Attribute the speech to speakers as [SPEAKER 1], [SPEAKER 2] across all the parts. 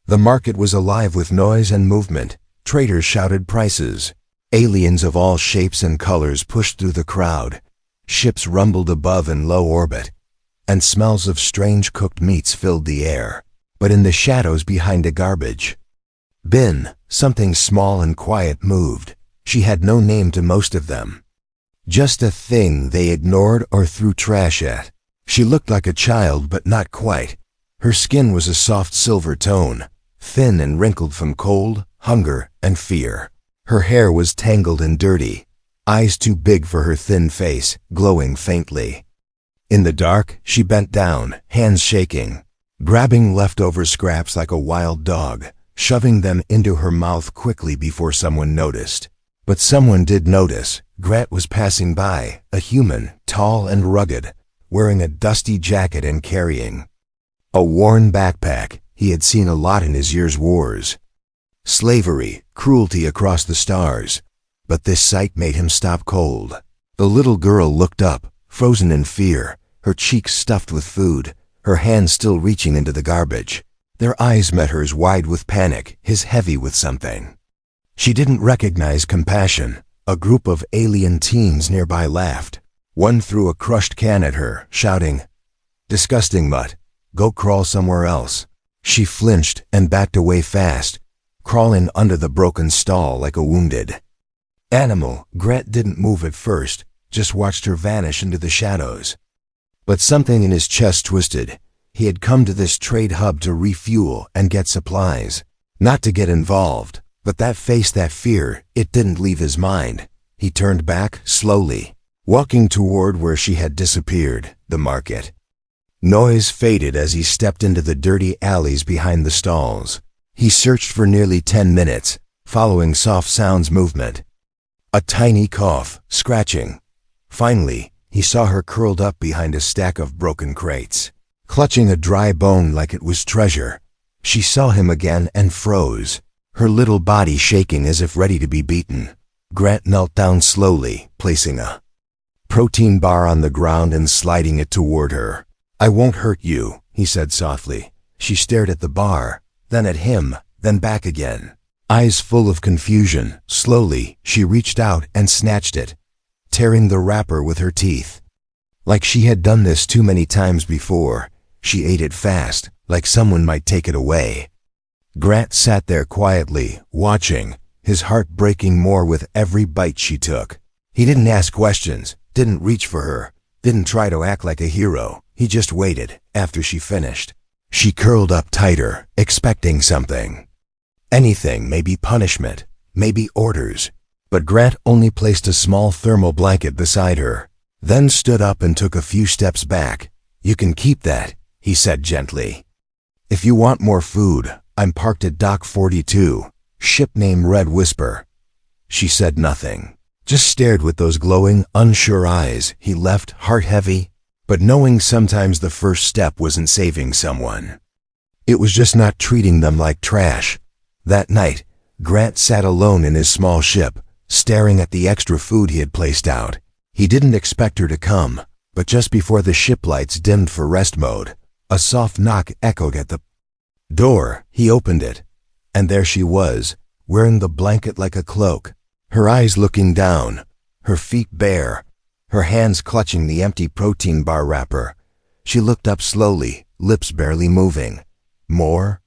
[SPEAKER 1] The market was alive with noise and movement. Traders shouted prices. Aliens of all shapes and colors pushed through the crowd. Ships rumbled above in low orbit, and smells of strange cooked meats filled the air. But in the shadows behind a garbage bin, something small and quiet moved. She had no name to most of them. Just a thing they ignored or threw trash at. She looked like a child, but not quite. Her skin was a soft silver tone, thin and wrinkled from cold, hunger, and fear. Her hair was tangled and dirty, eyes too big for her thin face, glowing faintly. In the dark, she bent down, hands shaking, grabbing leftover scraps like a wild dog, shoving them into her mouth quickly before someone noticed. But someone did notice. Grant was passing by, a human, tall and rugged, wearing a dusty jacket and carrying a worn backpack. He had seen a lot in his year's wars. Slavery, cruelty across the stars. But this sight made him stop cold. The little girl looked up, frozen in fear, her cheeks stuffed with food, her hands still reaching into the garbage. Their eyes met hers, wide with panic, his heavy with something. She didn't recognize compassion. A group of alien teens nearby laughed. One threw a crushed can at her, shouting, "Disgusting mutt. Go crawl somewhere else." She flinched and backed away fast, crawling under the broken stall like a wounded animal. Grant didn't move at first, just watched her vanish into the shadows. But something in his chest twisted. He had come to this trade hub to refuel and get supplies, not to get involved. But that face, that fear, it didn't leave his mind. He turned back, slowly, walking toward where she had disappeared, the market. Noise faded as he stepped into the dirty alleys behind the stalls. He searched for nearly 10 minutes, following soft sounds, movement. A tiny cough, scratching. Finally, he saw her curled up behind a stack of broken crates, clutching a dry bone like it was treasure. She saw him again and froze, her little body shaking as if ready to be beaten. Grant knelt down slowly, placing a protein bar on the ground and sliding it toward her. "I won't hurt you," he said softly. She stared at the bar, then at him, then back again, eyes full of confusion. Slowly, she reached out and snatched it, tearing the wrapper with her teeth. Like she had done this too many times before, she ate it fast, like someone might take it away. Grant sat there quietly, watching, his heart breaking more with every bite she took. He didn't ask questions, didn't reach for her, didn't try to act like a hero. He just waited. After she finished, she curled up tighter, expecting something. Anything, maybe punishment, maybe orders. But Grant only placed a small thermal blanket beside her, then stood up and took a few steps back. "You can keep that," he said gently. "If you want more food, I'm parked at Dock 42, ship name Red Whisper." She said nothing, just stared with those glowing, unsure eyes. He left, heart heavy, but knowing sometimes the first step wasn't saving someone. It was just not treating them like trash. That night, Grant sat alone in his small ship, staring at the extra food he had placed out. He didn't expect her to come, but just before the ship lights dimmed for rest mode, a soft knock echoed at the door. He opened it, and there she was, wearing the blanket like a cloak, her eyes looking down, her feet bare, her hands clutching the empty protein bar wrapper. She looked up slowly, lips barely moving. "More?"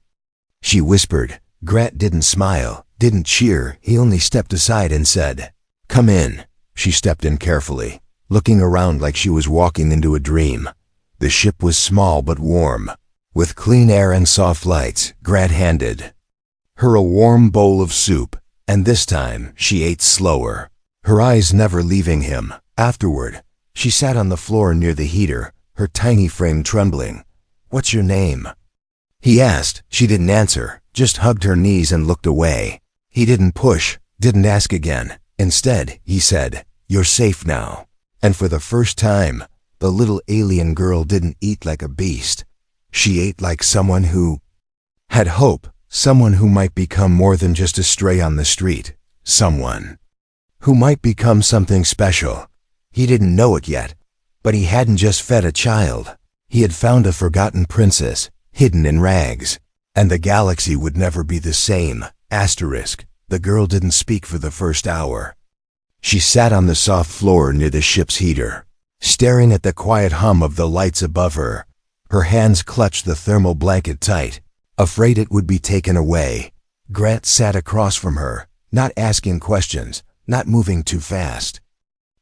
[SPEAKER 1] she whispered. Grant didn't smile, didn't cheer. He only stepped aside and said, "Come in." She stepped in carefully, looking around like she was walking into a dream. The ship was small but warm, with clean air and soft lights. Grant handed her a warm bowl of soup, and this time she ate slower, her eyes never leaving him. Afterward, she sat on the floor near the heater, her tiny frame trembling. "What's your name?" he asked. She didn't answer, just hugged her knees and looked away. He didn't push, didn't ask again. Instead, he said, "You're safe now." And for the first time, the little alien girl didn't eat like a beast. She ate like someone who had hope, someone who might become more than just a stray on the street, someone who might become something special. He didn't know it yet, but he hadn't just fed a child. He had found a forgotten princess, hidden in rags. And the galaxy would never be the same. Asterisk. The girl didn't speak for the first hour. She sat on the soft floor near the ship's heater, staring at the quiet hum of the lights above her. Her hands clutched the thermal blanket tight, afraid it would be taken away. Grant sat across from her, not asking questions, not moving too fast.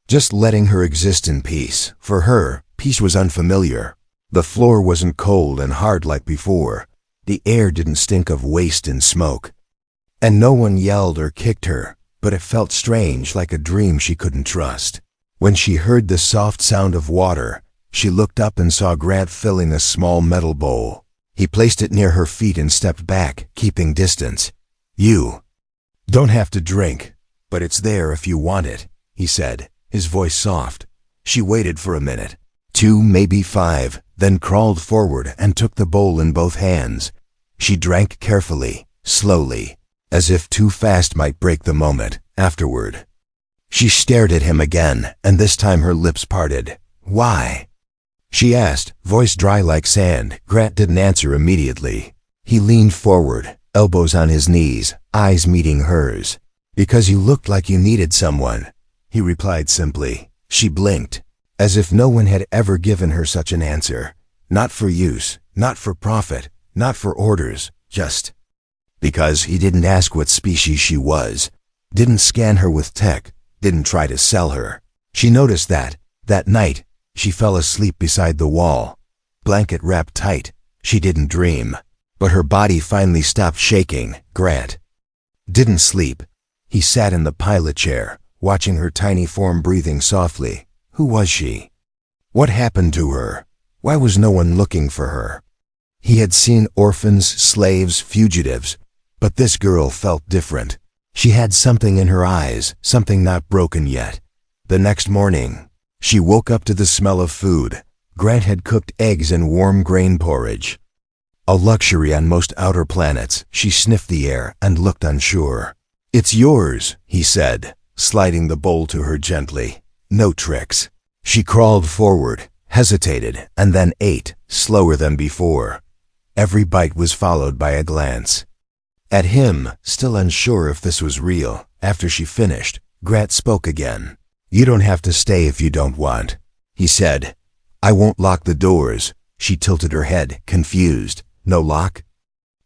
[SPEAKER 1] Just letting her exist in peace. For her, peace was unfamiliar. The floor wasn't cold and hard like before. The air didn't stink of waste and smoke. And no one yelled or kicked her, but it felt strange, like a dream she couldn't trust. When she heard the soft sound of water, she looked up and saw Grant filling a small metal bowl. He placed it near her feet and stepped back, keeping distance. "You don't have to drink, but it's there if you want it," he said, his voice soft. She waited for a minute, 2, maybe 5, then crawled forward and took the bowl in both hands. She drank carefully, slowly, as if too fast might break the moment. Afterward, she stared at him again, and this time her lips parted. "Why?" she asked, voice dry like sand. Grant didn't answer immediately. He leaned forward, elbows on his knees, eyes meeting hers. "Because you looked like you needed someone," he replied simply. She blinked, as if no one had ever given her such an answer. Not for use, not for profit, not for orders, just because he didn't ask what species she was, didn't scan her with tech, didn't try to sell her. She noticed that night, she fell asleep beside the wall, blanket wrapped tight. She didn't dream, but her body finally stopped shaking. Grant didn't sleep. He sat in the pilot chair, watching her tiny form breathing softly. Who was she? What happened to her? Why was no one looking for her? He had seen orphans, slaves, fugitives, but this girl felt different. She had something in her eyes, something not broken yet. The next morning, she woke up to the smell of food. Grant had cooked eggs and warm grain porridge, a luxury on most outer planets. She sniffed the air and looked unsure. "It's yours," he said, sliding the bowl to her gently. "No tricks." She crawled forward, hesitated, and then ate, slower than before. Every bite was followed by a glance at him, still unsure if this was real. After she finished, Grant spoke again. "You don't have to stay if you don't want," he said. "I won't lock the doors." She tilted her head, confused. "No lock?"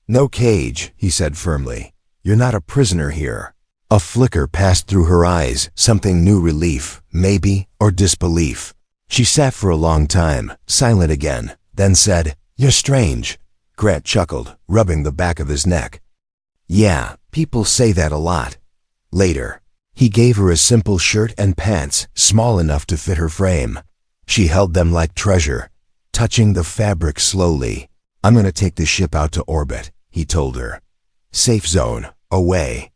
[SPEAKER 1] "No cage," he said firmly. "You're not a prisoner here." A flicker passed through her eyes, something new, relief, maybe, or disbelief. She sat for a long time, silent again, then said, "You're strange." Grant chuckled, rubbing the back of his neck. "Yeah, people say that a lot." Later, he gave her a simple shirt and pants, small enough to fit her frame. She held them like treasure, touching the fabric slowly. "I'm gonna take the ship out to orbit," he told her. "Safe zone, away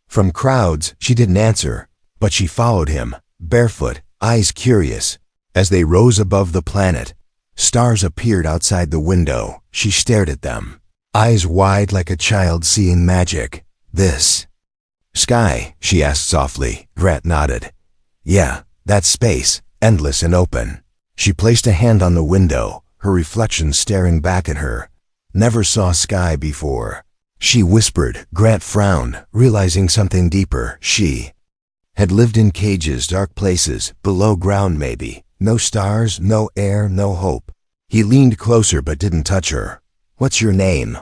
[SPEAKER 1] from crowds." She didn't answer, but she followed him, barefoot, eyes curious. As they rose above the planet, stars appeared outside the window. She stared at them, eyes wide like a child seeing magic. "This sky?" she asked softly. Grant nodded. "Yeah, that's space, endless and open." She placed a hand on the window, her reflection staring back at her. "Never saw sky before," she whispered. Grant frowned, realizing something deeper. She had lived in cages, dark places, below ground maybe. No stars, no air, no hope. He leaned closer but didn't touch her. "What's your name?"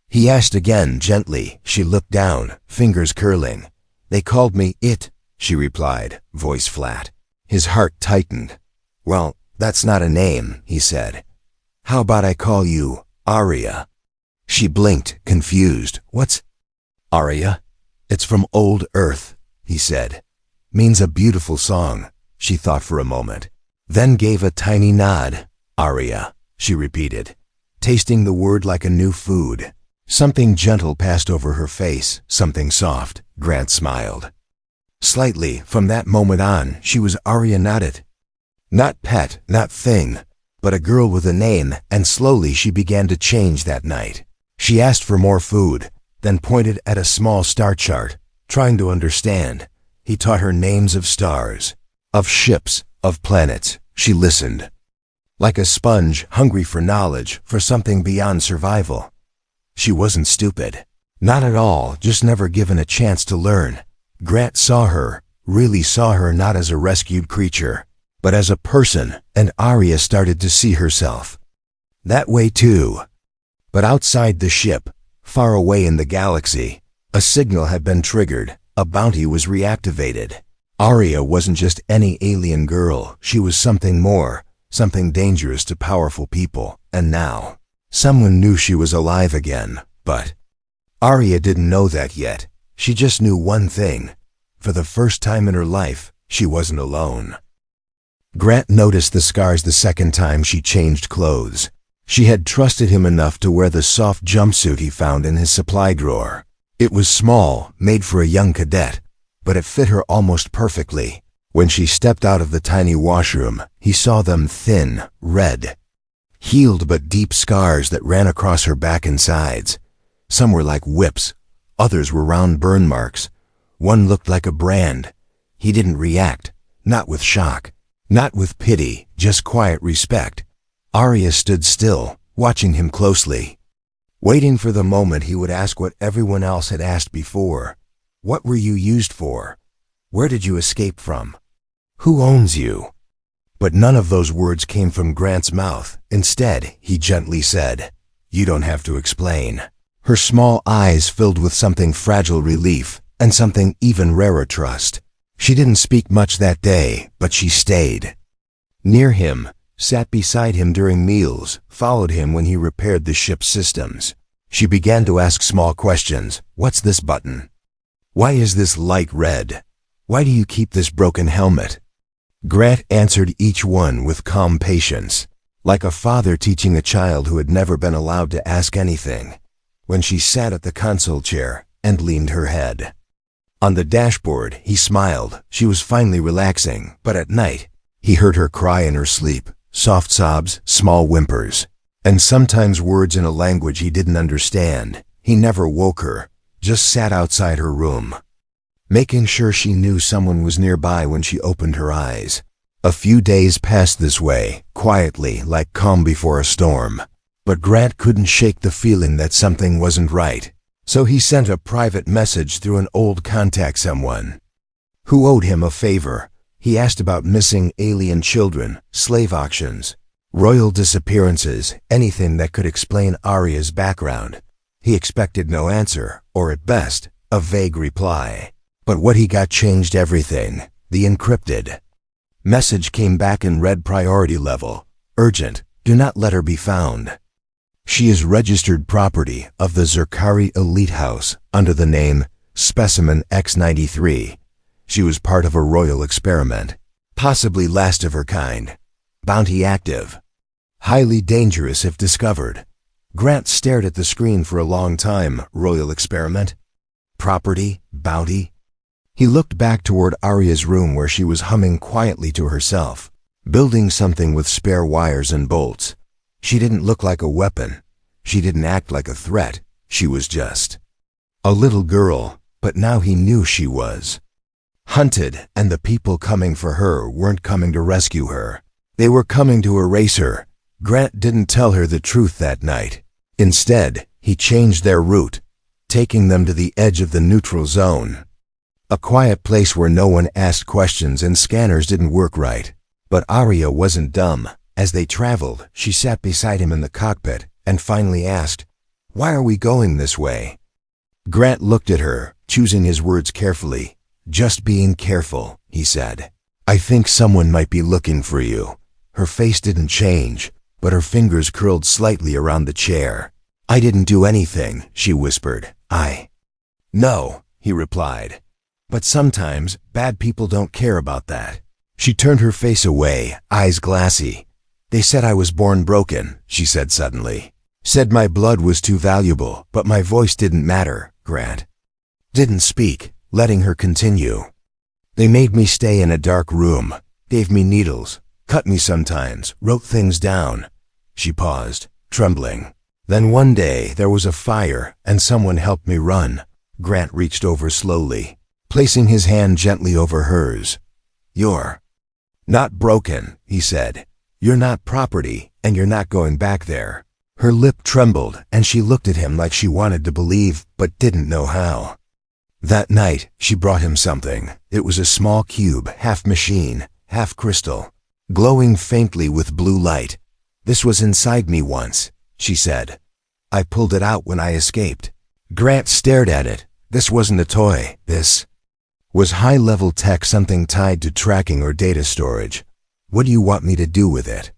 [SPEAKER 1] he asked again, gently. She looked down, fingers curling. "They called me It," she replied, voice flat. His heart tightened. "Well, that's not a name," he said. "How about I call you Aria?" She blinked, confused. "What's Aria?" "It's from old Earth," he said. "Means a beautiful song." She thought for a moment, then gave a tiny nod. "Aria," she repeated, tasting the word like a new food. Something gentle passed over her face, something soft. Grant smiled slightly. From that moment on, she was Aria, not It. Not pet, not thing, but a girl with a name, and slowly she began to change that night. She asked for more food, then pointed at a small star chart, trying to understand. He taught her names of stars, of ships, of planets. She listened, like a sponge hungry for knowledge, for something beyond survival. She wasn't stupid. Not at all, just never given a chance to learn. Grant saw her, really saw her not as a rescued creature, but as a person, and Arya started to see herself that way too. But outside the ship, far away in the galaxy, a signal had been triggered, a bounty was reactivated. Arya wasn't just any alien girl, she was something more, something dangerous to powerful people, and now, someone knew she was alive again, but Arya didn't know that yet. She just knew one thing. For the first time in her life, she wasn't alone. Grant noticed the scars the second time she changed clothes. She had trusted him enough to wear the soft jumpsuit he found in his supply drawer. It was small, made for a young cadet, but it fit her almost perfectly. When she stepped out of the tiny washroom, he saw them thin, red, healed but deep scars that ran across her back and sides. Some were like whips, others were round burn marks. One looked like a brand. He didn't react, not with shock, not with pity, just quiet respect. Arya stood still, watching him closely, waiting for the moment he would ask what everyone else had asked before. What were you used for? Where did you escape from? Who owns you? But none of those words came from Grant's mouth. Instead, he gently said, "You don't have to explain." Her small eyes filled with something fragile relief and something even rarer trust. She didn't speak much that day, but she stayed near him, sat beside him during meals, followed him when he repaired the ship's systems. She began to ask small questions. What's this button? Why is this light red? Why do you keep this broken helmet? Grant answered each one with calm patience, like a father teaching a child who had never been allowed to ask anything. When she sat at the console chair and leaned her head on the dashboard, he smiled. She was finally relaxing, but at night, he heard her cry in her sleep. Soft sobs, small whimpers, and sometimes words in a language he didn't understand. He never woke her, just sat outside her room, making sure she knew someone was nearby when she opened her eyes. A few days passed this way, quietly, like calm before a storm. But Grant couldn't shake the feeling that something wasn't right. So he sent a private message through an old contact, someone who owed him a favor. He asked about missing alien children, slave auctions, royal disappearances, anything that could explain Arya's background. He expected no answer, or at best, a vague reply. But what he got changed everything. The encrypted message came back in red priority level. Urgent, do not let her be found. She is registered property of the Zerkari Elite House under the name Specimen X93. She was part of a royal experiment, possibly last of her kind. Bounty active. Highly dangerous if discovered. Grant stared at the screen for a long time. Royal experiment? Property? Bounty? He looked back toward Arya's room where she was humming quietly to herself, building something with spare wires and bolts. She didn't look like a weapon. She didn't act like a threat. She was just a little girl, but now he knew she was hunted, and the people coming for her weren't coming to rescue her. They were coming to erase her. Grant didn't tell her the truth that night. Instead, he changed their route, taking them to the edge of the neutral zone, a quiet place where no one asked questions and scanners didn't work right. But Arya wasn't dumb. As they traveled, she sat beside him in the cockpit and finally asked, "Why are we going this way?" Grant looked at her, choosing his words carefully. "Just being careful," he said. "I think someone might be looking for you." Her face didn't change, but her fingers curled slightly around the chair. "I didn't do anything," she whispered. "No," he replied. "But sometimes, bad people don't care about that." She turned her face away, eyes glassy. "They said I was born broken," she said suddenly. "Said my blood was too valuable, but my voice didn't matter." Grant didn't speak, letting her continue. "They made me stay in a dark room, gave me needles, cut me sometimes, wrote things down." She paused, trembling. "Then one day there was a fire and someone helped me run." Grant reached over slowly, placing his hand gently over hers. "You're not broken," he said. "You're not property, and you're not going back there." Her lip trembled, and she looked at him like she wanted to believe, but didn't know how. That night, she brought him something. It was a small cube, half machine, half crystal, glowing faintly with blue light. "This was inside me once," she said. "I pulled it out when I escaped." Grant stared at it. This wasn't a toy. This was high-level tech, something tied to tracking or data storage. "What do you want me to do with it?"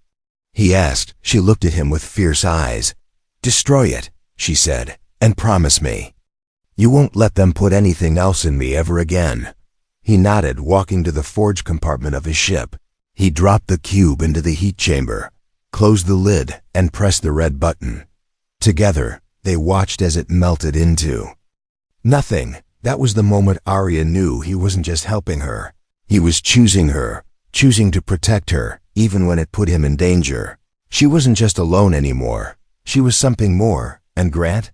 [SPEAKER 1] he asked. She looked at him with fierce eyes. "Destroy it," she said, "and promise me you won't let them put anything else in me ever again." He nodded, walking to the forge compartment of his ship. He dropped the cube into the heat chamber, closed the lid, and pressed the red button. Together, they watched as it melted into nothing. That was the moment Arya knew he wasn't just helping her. He was choosing her, choosing to protect her, even when it put him in danger. She wasn't just alone anymore. She was something more. And Grant?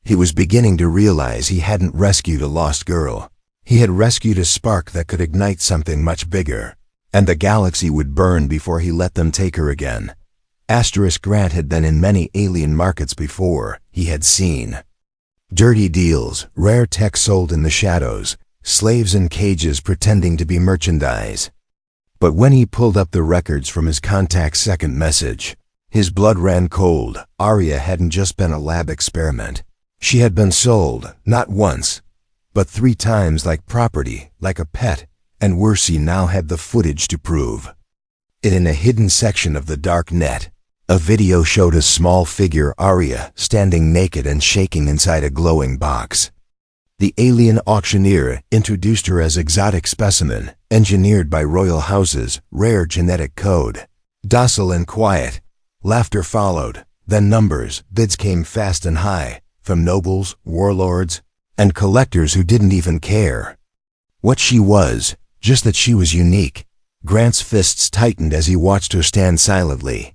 [SPEAKER 1] He was beginning to realize he hadn't rescued a lost girl. He had rescued a spark that could ignite something much bigger. And the galaxy would burn before he let them take her again. Grant had been in many alien markets before. He had seen dirty deals, rare tech sold in the shadows, slaves in cages pretending to be merchandise. But when he pulled up the records from his contact's second message, his blood ran cold. Arya hadn't just been a lab experiment. She had been sold, not once, but 3 times, like property, like a pet, and worse, he now had the footage to prove it. In a hidden section of the dark net, a video showed a small figure, Arya, standing naked and shaking inside a glowing box. The alien auctioneer introduced her as exotic specimen, engineered by royal houses, rare genetic code. Docile and quiet. Laughter followed, then numbers. Bids came fast and high, from nobles, warlords, and collectors who didn't even care what she was, just that she was unique. Grant's fists tightened as he watched her stand silently,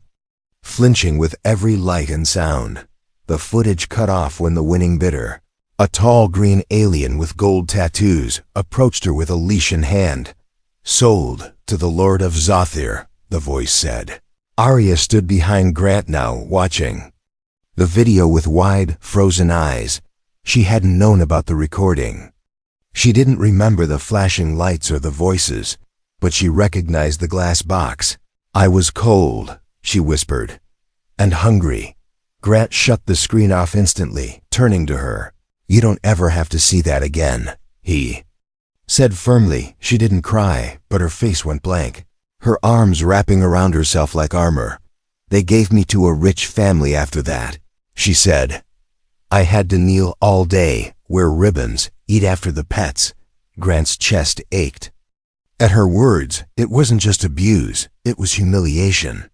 [SPEAKER 1] flinching with every light and sound. The footage cut off when the winning bidder, a tall green alien with gold tattoos, approached her with a leash in hand. "Sold to the Lord of Zothir," the voice said. Arya stood behind Grant now, watching the video with wide, frozen eyes. She hadn't known about the recording. She didn't remember the flashing lights or the voices, but she recognized the glass box. "I was cold," she whispered, "and hungry." Grant shut the screen off instantly, turning to her. "You don't ever have to see that again," he said firmly. She didn't cry, but her face went blank, her arms wrapping around herself like armor. "They gave me to a rich family after that," she said. "I had to kneel all day, wear ribbons, eat after the pets." Grant's chest ached. At her words, it wasn't just abuse, it was humiliation.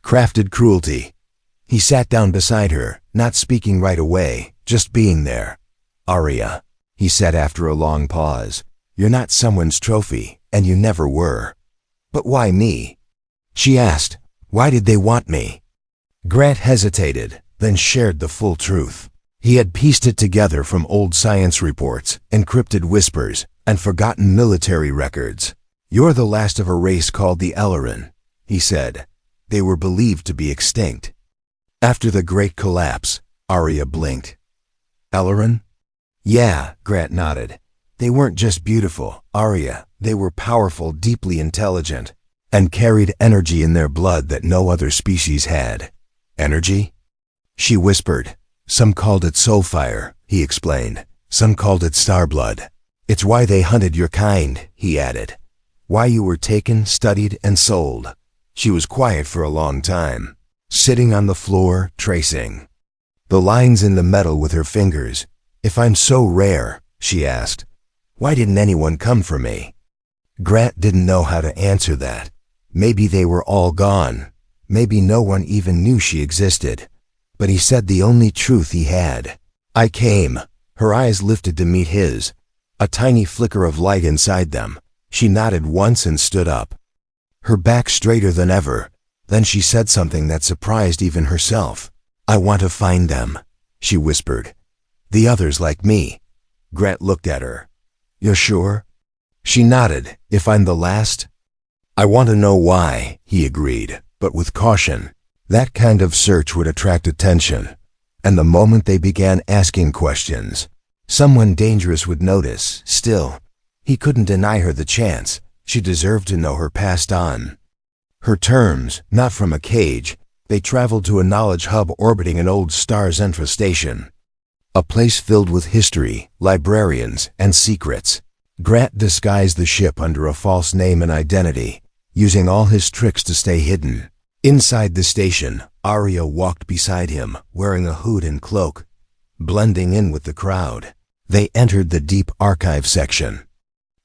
[SPEAKER 1] Crafted cruelty. He sat down beside her, not speaking right away, just being there. "Arya," he said after a long pause, "you're not someone's trophy, and you never were." "But why me?" she asked. "Why did they want me?" Grant hesitated, then shared the full truth. He had pieced it together from old science reports, encrypted whispers, and forgotten military records. "You're the last of a race called the Ellerin," he said. "They were believed to be extinct after the Great Collapse." Arya blinked. "Ellerin?" "Yeah," Grant nodded. "They weren't just beautiful, Arya. They were powerful, deeply intelligent, and carried energy in their blood that no other species had." "Energy?" she whispered. "Some called it soul fire," he explained. "Some called it star blood. It's why they hunted your kind," he added. "Why you were taken, studied, and sold." She was quiet for a long time, sitting on the floor, tracing the lines in the metal with her fingers. "If I'm so rare," she asked, "why didn't anyone come for me?" Grant didn't know how to answer that. Maybe they were all gone. Maybe no one even knew she existed. But he said the only truth he had. "I came." Her eyes lifted to meet his, a tiny flicker of light inside them. She nodded once and stood up, her back straighter than ever. Then she said something that surprised even herself. "I want to find them," she whispered. "The others like me." Grant looked at her. "You're sure?" She nodded. "If I'm the last?" "I want to know why," he agreed, but with caution. That kind of search would attract attention, and the moment they began asking questions, someone dangerous would notice. Still, he couldn't deny her the chance. She deserved to know her passed on. Her terms, not from a cage, they traveled to a knowledge hub orbiting an old star's infestation. A place filled with history, librarians, and secrets. Grant disguised the ship under a false name and identity, using all his tricks to stay hidden. Inside the station, Arya walked beside him, wearing a hood and cloak, blending in with the crowd. They entered the deep archive section,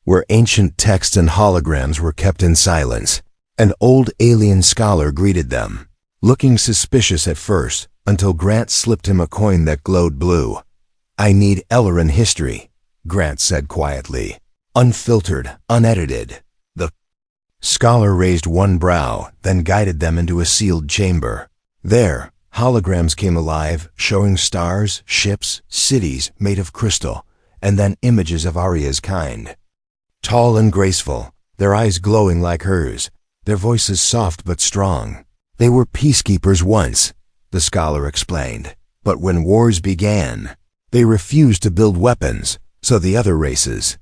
[SPEAKER 1] where ancient texts and holograms were kept in silence. An old alien scholar greeted them, looking suspicious at first, until Grant slipped him a coin that glowed blue. "I need Ellerin history," Grant said quietly. "Unfiltered, unedited." The scholar raised one brow, then guided them into a sealed chamber. There, holograms came alive, showing stars, ships, cities made of crystal, and then images of Arya's kind. Tall and graceful, their eyes glowing like hers, their voices soft but strong. "They were peacekeepers once," the scholar explained. "But when wars began, they refused to build weapons, so the other races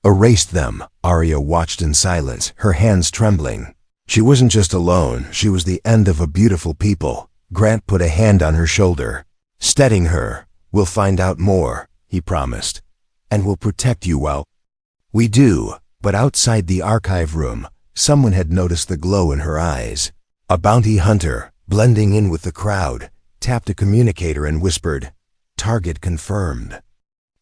[SPEAKER 1] erased them." Arya watched in silence, her hands trembling. She wasn't just alone, she was the end of a beautiful people. Grant put a hand on her shoulder, steadying her. "We'll find out more," he promised, "and we'll protect you while we do." But outside the archive room, someone had noticed the glow in her eyes. A bounty hunter, blending in with the crowd, tapped a communicator and whispered, "Target confirmed.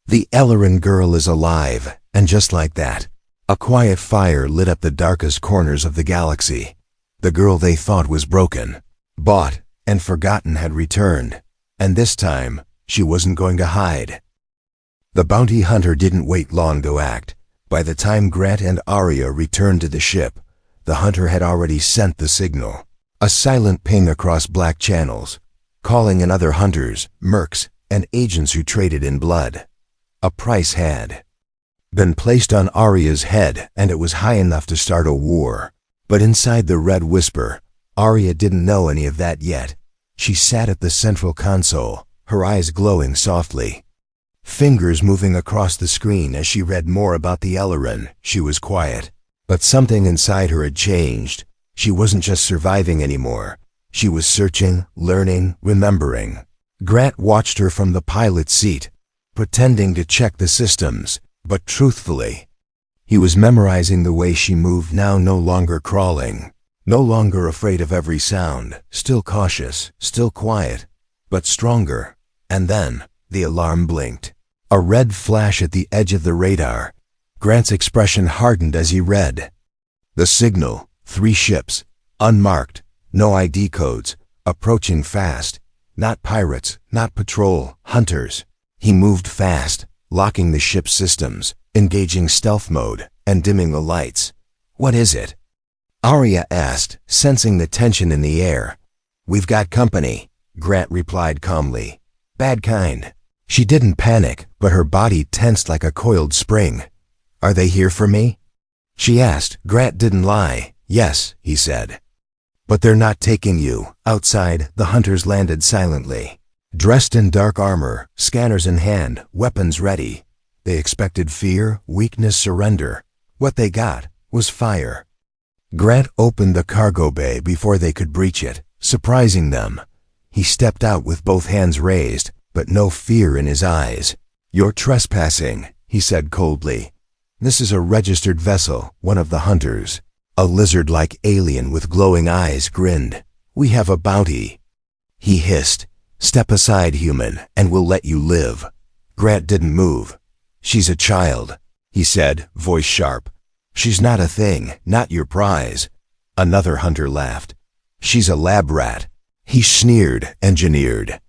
[SPEAKER 1] The Ellerin girl is alive." And just like that, a quiet fire lit up the darkest corners of the galaxy. The girl they thought was broken, bought, and forgotten had returned. And this time, she wasn't going to hide. The bounty hunter didn't wait long to act. By the time Grant and Arya returned to the ship, the hunter had already sent the signal. A silent ping across black channels, calling in other hunters, mercs, and agents who traded in blood. A price had been placed on Arya's head, and it was high enough to start a war. But inside the red whisper, Arya didn't know any of that yet. She sat at the central console, her eyes glowing softly, fingers moving across the screen as she read more about the Ellerin. She was quiet, but something inside her had changed. She wasn't just surviving anymore. She was searching, learning, remembering. Grant watched her from the pilot's seat, pretending to check the systems, but truthfully, he was memorizing the way she moved now, no longer crawling, no longer afraid of every sound, still cautious, still quiet, but stronger. And then, the alarm blinked. A red flash at the edge of the radar. Grant's expression hardened as he read. The signal, 3 ships, unmarked, no ID codes, approaching fast. Not pirates, not patrol, hunters. He moved fast, locking the ship's systems, engaging stealth mode, and dimming the lights. "What is it?" Arya asked, sensing the tension in the air. "We've got company," Grant replied calmly. "Bad kind." She didn't panic, but her body tensed like a coiled spring. "Are they here for me?" she asked. Grant didn't lie. "Yes," he said. "But they're not taking you." Outside, the hunters landed silently, dressed in dark armor, scanners in hand, weapons ready. They expected fear, weakness, surrender. What they got was fire. Grant opened the cargo bay before they could breach it, surprising them. He stepped out with both hands raised, but no fear in his eyes. "You're trespassing," he said coldly. "This is a registered vessel," one of the hunters, a lizard-like alien with glowing eyes, grinned. "We have a bounty." He hissed, "Step aside, human, and we'll let you live." Grant didn't move. "She's a child," he said, voice sharp. "She's not a thing, not your prize." Another hunter laughed. "She's a lab rat." He sneered, engineered.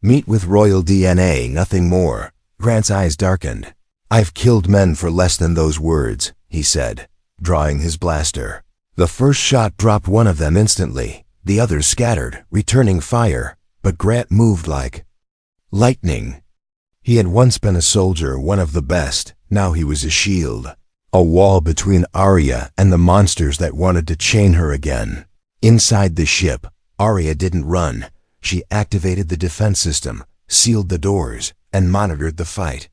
[SPEAKER 1] "Meat with royal DNA, nothing more." Grant's eyes darkened. "I've killed men for less than those words," he said, drawing his blaster. The first shot dropped one of them instantly. The others scattered, returning fire, but Grant moved like lightning. He had once been a soldier, one of the best. Now he was a shield, a wall between Arya and the monsters that wanted to chain her again. Inside the ship, Arya didn't run. She activated the defense system, sealed the doors, and monitored the fight.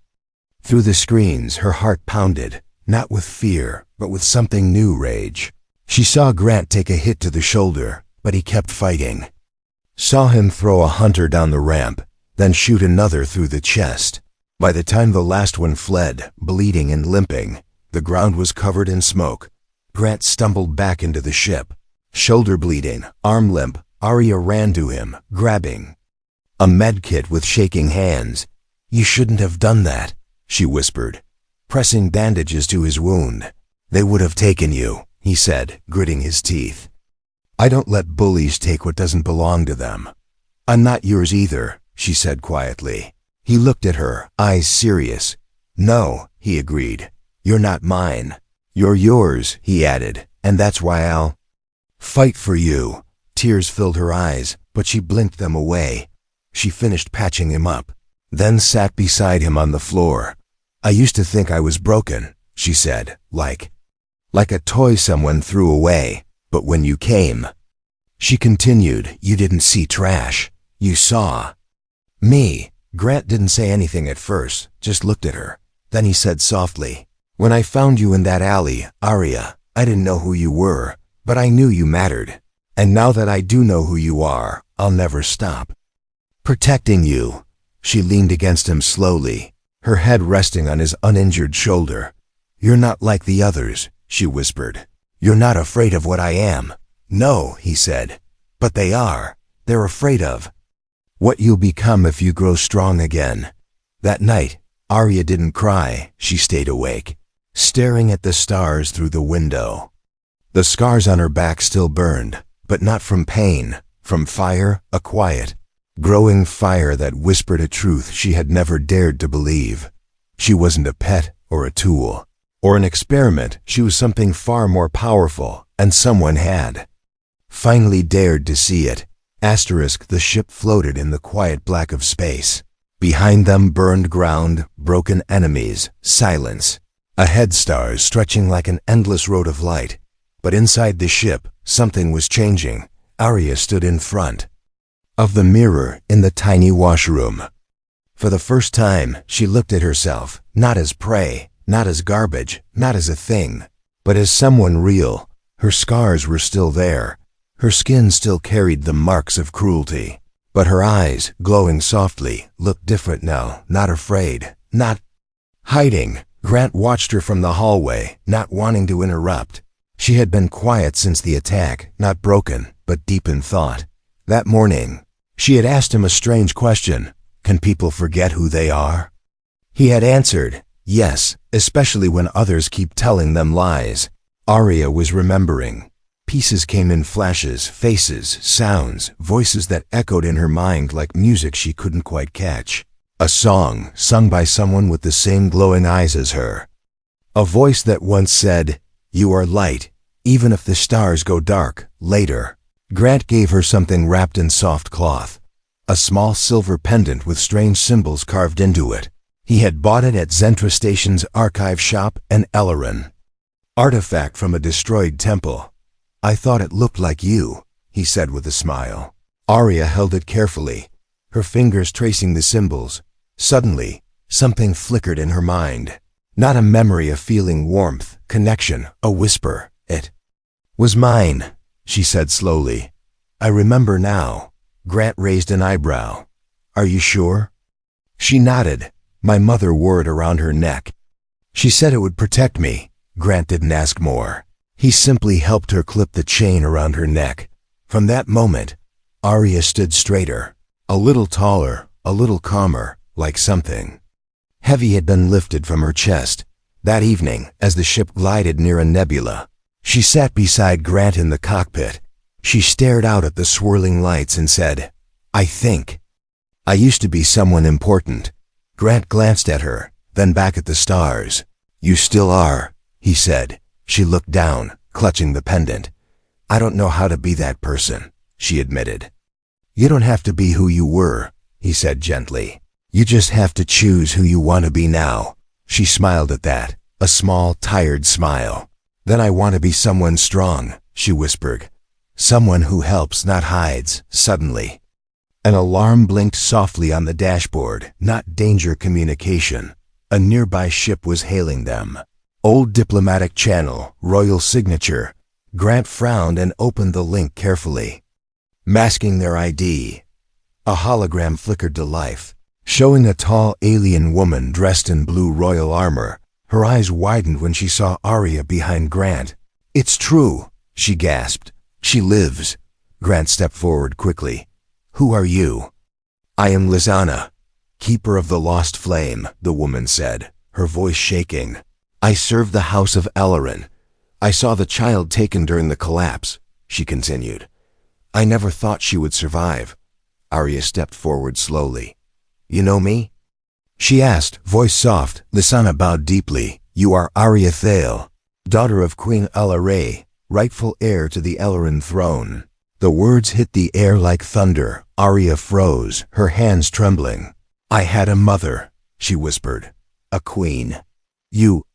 [SPEAKER 1] Through the screens, her heart pounded, not with fear, but with something new rage. She saw Grant take a hit to the shoulder, but he kept fighting. Saw him throw a hunter down the ramp, then shoot another through the chest. By the time the last one fled, bleeding and limping, the ground was covered in smoke. Grant stumbled back into the ship. Shoulder bleeding, arm limp, Arya ran to him, grabbing a medkit with shaking hands. "You shouldn't have done that," she whispered, pressing bandages to his wound. "They would have taken you," he said, gritting his teeth. "I don't let bullies take what doesn't belong to them." "I'm not yours either," she said quietly. He looked at her, eyes serious. "No," he agreed. "You're not mine." "You're yours," he added, "and that's why I'll fight for you." Tears filled her eyes, but she blinked them away. She finished patching him up, then sat beside him on the floor. "I used to think I was broken," she said, like a toy someone threw away. "But when you came," she continued, "you didn't see trash. You saw me." Grant didn't say anything at first, just looked at her. Then he said softly, "When I found you in that alley, Arya, I didn't know who you were, but I knew you mattered. And now that I do know who you are, I'll never stop protecting you." She leaned against him slowly, her head resting on his uninjured shoulder. "You're not like the others," she whispered. "You're not afraid of what I am." "No," he said, "but they are. They're afraid of what you'll become if you grow strong again." That night, Arya didn't cry. She stayed awake, staring at the stars through the window. The scars on her back still burned, but not from pain, from fire, a quiet, growing fire that whispered a truth she had never dared to believe. She wasn't a pet or a tool or an experiment. She was something far more powerful, and someone had finally dared to see it. The ship floated in the quiet black of space. Behind them burned ground, broken enemies, silence. Ahead stars stretching like an endless road of light. But inside the ship, something was changing. Arya stood in front of the mirror in the tiny washroom. For the first time, she looked at herself, not as prey, not as garbage, not as a thing, but as someone real. Her scars were still there. Her skin still carried the marks of cruelty. But her eyes, glowing softly, looked different now, not afraid, not hiding. Grant watched her from the hallway, not wanting to interrupt. She had been quiet since the attack, not broken, but deep in thought. That morning, she had asked him a strange question. Can people forget who they are? He had answered, yes, especially when others keep telling them lies. Arya was remembering. Pieces came in flashes, faces, sounds, voices that echoed in her mind like music she couldn't quite catch. A song sung by someone with the same glowing eyes as her. A voice that once said, "You are light, even if the stars go dark, later." Grant gave her something wrapped in soft cloth. A small silver pendant with strange symbols carved into it. He had bought it at Zentra Station's archive shop in Ellerin. Artifact from a destroyed temple. "I thought it looked like you," he said with a smile. Arya held it carefully, her fingers tracing the symbols. Suddenly, something flickered in her mind. Not a memory of feeling warmth, connection, a whisper. "It was mine," she said slowly. "I remember now." Grant raised an eyebrow. "Are you sure?" She nodded. "My mother wore it around her neck. She said it would protect me." Grant didn't ask more. He simply helped her clip the chain around her neck. From that moment, Arya stood straighter, a little taller, a little calmer, like something heavy had been lifted from her chest. That evening, as the ship glided near a nebula, she sat beside Grant in the cockpit. She stared out at the swirling lights and said, "I think I used to be someone important." Grant glanced at her, then back at the stars. "You still are," he said. She looked down, clutching the pendant. "I don't know how to be that person," she admitted. "You don't have to be who you were," he said gently. "You just have to choose who you want to be now." She smiled at that, a small, tired smile. "Then I want to be someone strong," she whispered. Someone who helps, not hides, suddenly. An alarm blinked softly on the dashboard, not danger communication. A nearby ship was hailing them. Old diplomatic channel, royal signature. Grant frowned and opened the link carefully. Masking their ID. A hologram flickered to life, showing a tall alien woman dressed in blue royal armor. Her eyes widened when she saw Arya behind Grant. "It's true," she gasped. "She lives." Grant stepped forward quickly. "Who are you?" "I am Lizana, keeper of the lost flame," the woman said, her voice shaking. "I serve the house of Ellerin. I saw the child taken during the collapse," she continued. "I never thought she would survive." Arya stepped forward slowly. "You know me?" she asked, voice soft. Lizana bowed deeply. "You are Arya Thale, daughter of Queen Alaray, rightful heir to the Ellerin throne." The words hit the air like thunder. Arya froze, her hands trembling. "I had a mother," she whispered. "A queen. You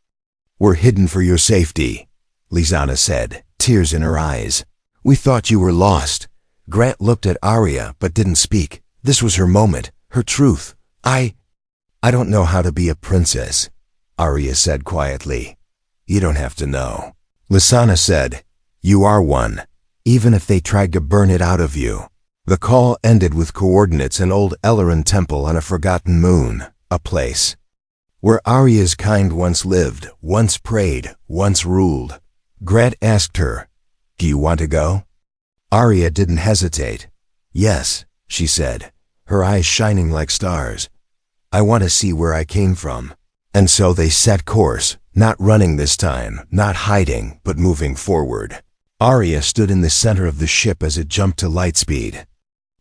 [SPEAKER 1] were hidden for your safety," Lizana said, tears in her eyes. "We thought you were lost." Grant looked at Arya but didn't speak. This was her moment, her truth. I don't know how to be a princess," Arya said quietly. "You don't have to know." Lizana said, "You are one, even if they tried to burn it out of you." The call ended with coordinates: an old Ellerin temple on a forgotten moon, a place where Arya's kind once lived, once prayed, once ruled. Grant asked her, "Do you want to go?" Arya didn't hesitate. "Yes," she said, her eyes shining like stars. "I want to see where I came from." And so they set course, not running this time, not hiding, but moving forward. Arya stood in the center of the ship as it jumped to light speed,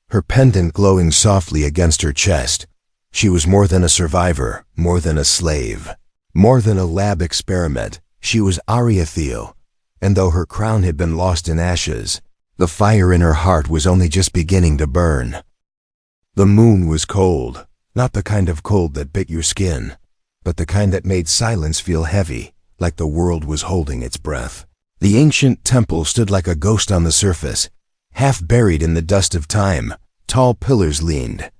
[SPEAKER 1] her pendant glowing softly against her chest. She was more than a survivor, more than a slave, more than a lab experiment. She was Arya Thale, and though her crown had been lost in ashes, the fire in her heart was only just beginning to burn. The moon was cold, not the kind of cold that bit your skin, but the kind that made silence feel heavy, like the world was holding its breath. The ancient temple stood like a ghost on the surface, half buried in the dust of time. Tall pillars leaned.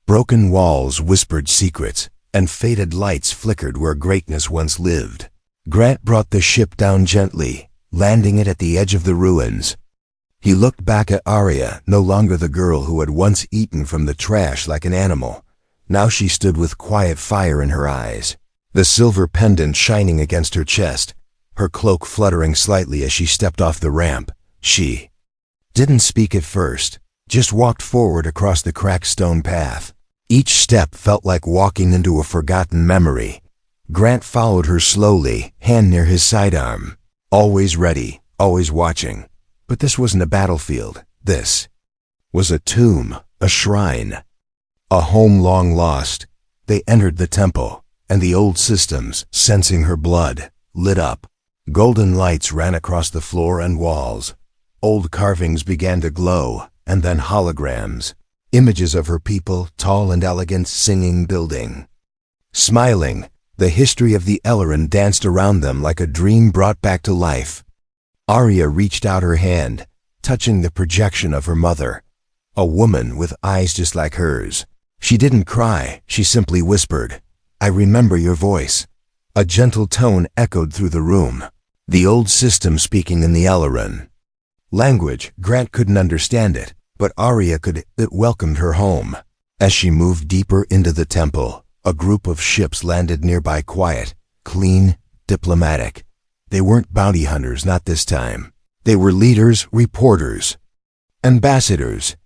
[SPEAKER 1] Broken walls whispered secrets, and faded lights flickered where greatness once lived. Grant brought the ship down gently, landing it at the edge of the ruins. He looked back at Arya, no longer the girl who had once eaten from the trash like an animal. Now she stood with quiet fire in her eyes, the silver pendant shining against her chest, her cloak fluttering slightly as she stepped off the ramp. She didn't speak at first, just walked forward across the cracked stone path. Each step felt like walking into a forgotten memory. Grant followed her slowly, hand near his sidearm, always ready, always watching. But this wasn't a battlefield. This was a tomb, a shrine, a home long lost. They entered the temple, and the old systems, sensing her blood, lit up. Golden lights ran across the floor and walls. Old carvings began to glow, and then holograms, images of her people, tall and elegant, singing, building, smiling. The history of the Ellerin danced around them like a dream brought back to life. Arya reached out her hand, touching the projection of her mother, a woman with eyes just like hers. She didn't cry, she simply whispered, "I remember your voice." A gentle tone echoed through the room, the old system speaking in the Ellerin language. Grant couldn't understand it, but Arya could. It welcomed her home. As she moved deeper into the temple, a group of ships landed nearby, quiet, clean, diplomatic. They weren't bounty hunters, not this time. They were leaders, reporters, ambassadors,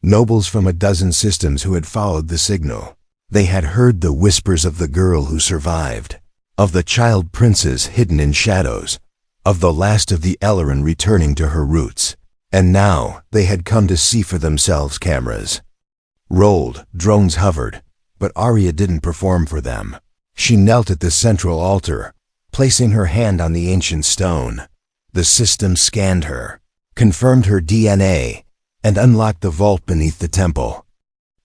[SPEAKER 1] nobles from a dozen systems who had followed the signal. They had heard the whispers of the girl who survived, of the child princess hidden in shadows, of the last of the Ellerin returning to her roots. And now they had come to see for themselves. Cameras rolled, drones hovered, but Arya didn't perform for them. She knelt at the central altar, placing her hand on the ancient stone. The system scanned her, confirmed her DNA, and unlocked the vault beneath the temple.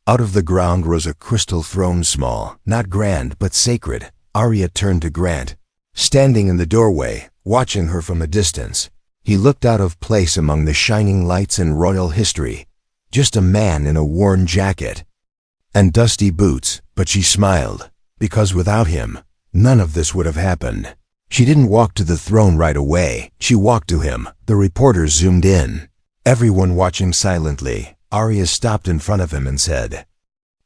[SPEAKER 1] Out of the ground rose a crystal throne, small, not grand, but sacred. Arya turned to Grant, standing in the doorway, watching her from a distance. He looked out of place among the shining lights and royal history, just a man in a worn jacket and dusty boots, but she smiled, because without him, none of this would have happened. She didn't walk to the throne right away. She walked to him. The reporters zoomed in. Everyone watching silently. Arya stopped in front of him and said,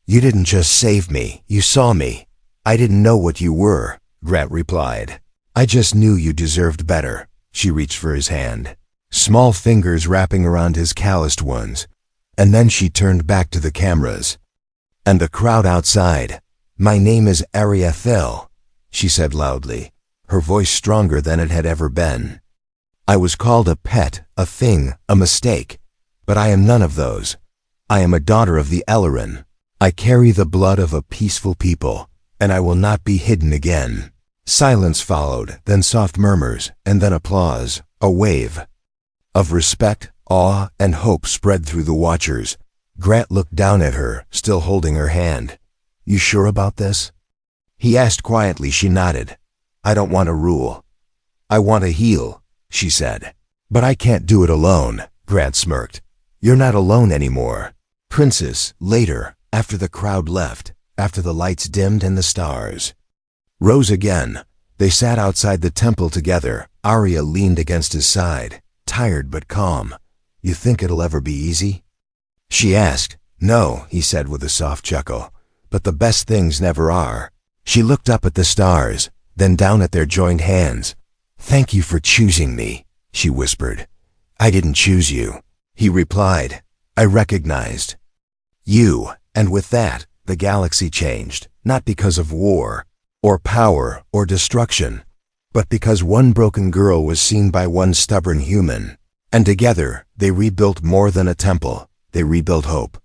[SPEAKER 1] "You didn't just save me, you saw me." "I didn't know what you were," Grant replied. "I just knew you deserved better." She reached for his hand, small fingers wrapping around his calloused ones, and then she turned back to the cameras and the crowd outside. "My name is Arya Thel," she said loudly, her voice stronger than it had ever been. "I was called a pet, a thing, a mistake, but I am none of those. I am a daughter of the Ellerin. I carry the blood of a peaceful people, and I will not be hidden again." Silence followed, then soft murmurs, and then applause, a wave of respect, awe, and hope spread through the watchers. Grant looked down at her, still holding her hand. "You sure about this?" he asked quietly. She nodded. "I don't want to rule. I want to heal," she said. "But I can't do it alone," Grant smirked. "You're not alone anymore." Princess, later, after the crowd left, after the lights dimmed and the stars rose again, they sat outside the temple together. Arya leaned against his side, tired but calm. "You think it'll ever be easy?" she asked. "No," he said with a soft chuckle, "but the best things never are." She looked up at the stars, then down at their joined hands. "Thank you for choosing me," she whispered. "I didn't choose you," he replied. "I recognized you." And with that, the galaxy changed, not because of war, or power, or destruction, but because one broken girl was seen by one stubborn human. And together, they rebuilt more than a temple. They rebuilt hope.